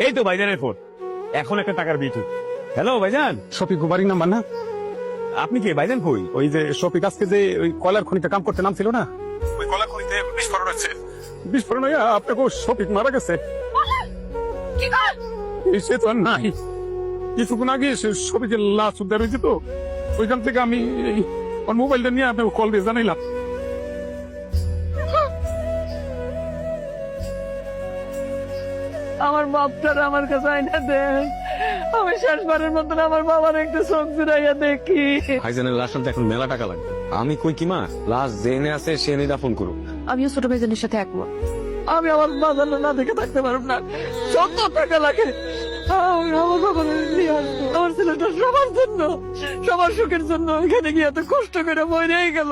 এই তো ভাইজানের ফোন, এখন একটা টাকার বিটু। হ্যালো ভাইজান, শফিক বাড়ির নাম্বার না? আপনি কি ভাইজান কই? ওই যে শফিক আজকে যে ওই কয়লার খনিতে কাম করতে নামছিল না, ওই কয়লার খনিতে বিস্ফোরণ হচ্ছে। বিস্ফোরণ হইয়া আপনাকে শফিক মারা গেছে। সে তো আর নাই, কিছুক্ষণ আগে শফিকের লাশ উদ্ধার হয়েছে, তো ওইখান থেকে আমি মোবাইলটা নিয়ে আপনাকে কল দিয়ে জানাইলাম। আমার বাপটার আমার কাছে আইনা দে, আমি শেষবারের মতন আমার বাবার একটু চোখ জুড়াইয়া দেখি। ভাইজানের লাশ আনতে এখন মেলা টাকা লাগবে। আমি কই কি মা, লাশ জেনে আছে সে নিয়ে দাফন করুক। আমিও ছোট ভাইজানের সাথে একমত। আমি আমার বাজার না দেখে থাকতে পারব না, যত টাকা লাগে আমি আমার বাবার নিয়ে আসবো। আমার ছেলেটা সবার জন্য, সবার সুখের জন্য এখানে গিয়ে এত কষ্ট করে মরে গেল।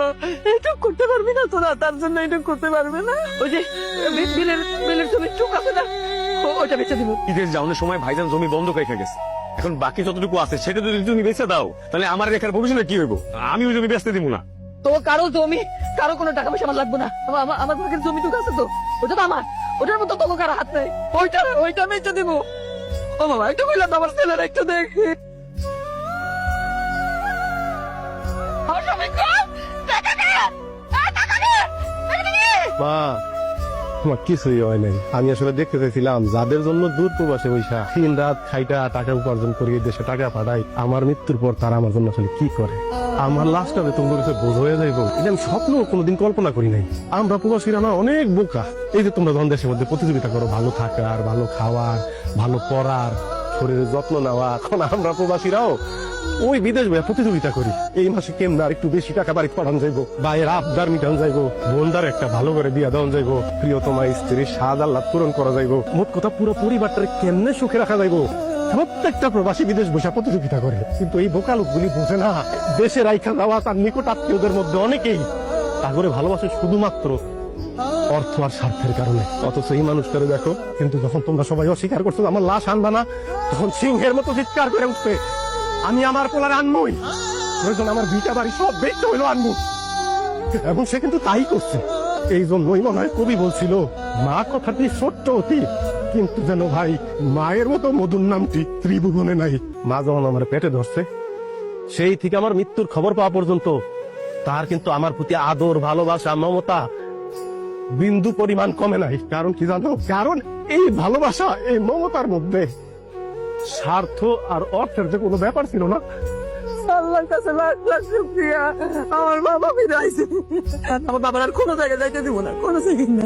এইটুক করতে পারবি না তোরা? তার জন্য এইটুক করতে পারবে না? ওই যে বিলের জমি টুক আছে না, ওইটা বেঁচে দিব। ঈদের যাওয়ার সময় ভাইজান জমি বন্ধ রেখে গেছে, এখন বাকি যতটুকু আছে সেটা যদি তুমি বেঁচে দাও, তাহলে আমার রেখার ভবিষ্যতে কি হইব? আমি ওই জমি বেচতে দিব না। তো কারো জমি, কারো কোনো টাকা পয়সা আমার লাগবে না। আমার ভাগের জমি টুক আছে তো, ওটা তো আমার, ওটার মতো তোকে কারো হাত নেই। ওইটা বেঁচে দিব। ও বাবা, একটু বললাম আমার ছেলেরা একটু দেখি। মা, তোমার কিছুই হয় নাই। আমি আসলে দেখতে চাইছিলাম যাদের জন্য দূর প্রবাসে বৈশা দিন রাত খাইটা টাকা উপার্জন করি, দেশে টাকা পাঠাই, আমার মৃত্যুর পর তারা আমার জন্য আসলে কি করে। আমার লাশটা তোমার কাছে বোঝ হয়ে যাইব, এটা আমি স্বপ্ন কোনোদিন কল্পনা করি নাই। আমরা প্রবাসীরা না অনেক বোকা। এই যে তোমরা যখন দেশের মধ্যে প্রতিযোগিতা করো ভালো থাকার, ভালো খাওয়ার, ভালো পড়ার, শরীরের যত্ন নেওয়া, এখন আমরা প্রবাসীরাও ওই বিদেশ ভাইয়া প্রতিযোগিতা করি। এই মাসে কেমন আর একটু বেশি টাকা বাড়িতে পাঠানো যাইবো, ভাইয়ের আবদার মিটানো যাইবো, বোনদার একটা ভালো করে বিয়া দেওয়া যাইবো, প্রিয়তমা স্ত্রীর স্বাদ আল্লাহ পূরণ করা যাইবো। মোট কথা পুরো পরিবারটাকে কেমনে সুখে রাখা যাইবো। প্রত্যেকটা প্রবাসী বিদেশ বসে প্রতিযোগিতা করে, কিন্তু এই বোকা লোকগুলি বোঝে না দেশে রাইখা যাওয়া তার নিকট আত্মীয়দের মধ্যে অনেকেই তাগরে ভালোবাসে শুধুমাত্র অর্থ আর স্বার্থের কারণে। অথচ এই মানুষটারে দেখো, কিন্তু যখন তোমরা সবাই অস্বীকার করছো আমার লাশ আনবা না, তখন সিংহের মতো চিৎকার করে উঠবে আমি আমার পোলার আনবই, প্রয়োজন আমার ভিটা বাড়ি সব দেখতে হইলো আনবো। এবং সে কিন্তু তাই করছে। এই জন্যই মনে হয় কবি বলছিল, মা কথাটি সত্য অতি, কিন্তু যেন ভাই মায়ের মতো মধুর নামটি ত্রিভুবনে নাই। মা যখন আমার পেটে ধরছে, সেই থেকে আমার মৃত্যুর খবর পাওয়া পর্যন্ত তার কিন্তু আমার প্রতি আদর, ভালোবাসা, মমতা বিন্দু পরিমাণ কমে নাই। কারণ কি জানো? কারণ এই ভালোবাসা, এই মমতার মধ্যে স্বার্থ আর অর্থের যে কোনো ব্যাপার ছিল না। আল্লাহর কাছে লাখ লাখ শুকরিয়া, আমার বাবা ফিরে আইছে। আমার বাবার আর কোনো জায়গায় যাইতে দিব না, কোনো জায়গায় না।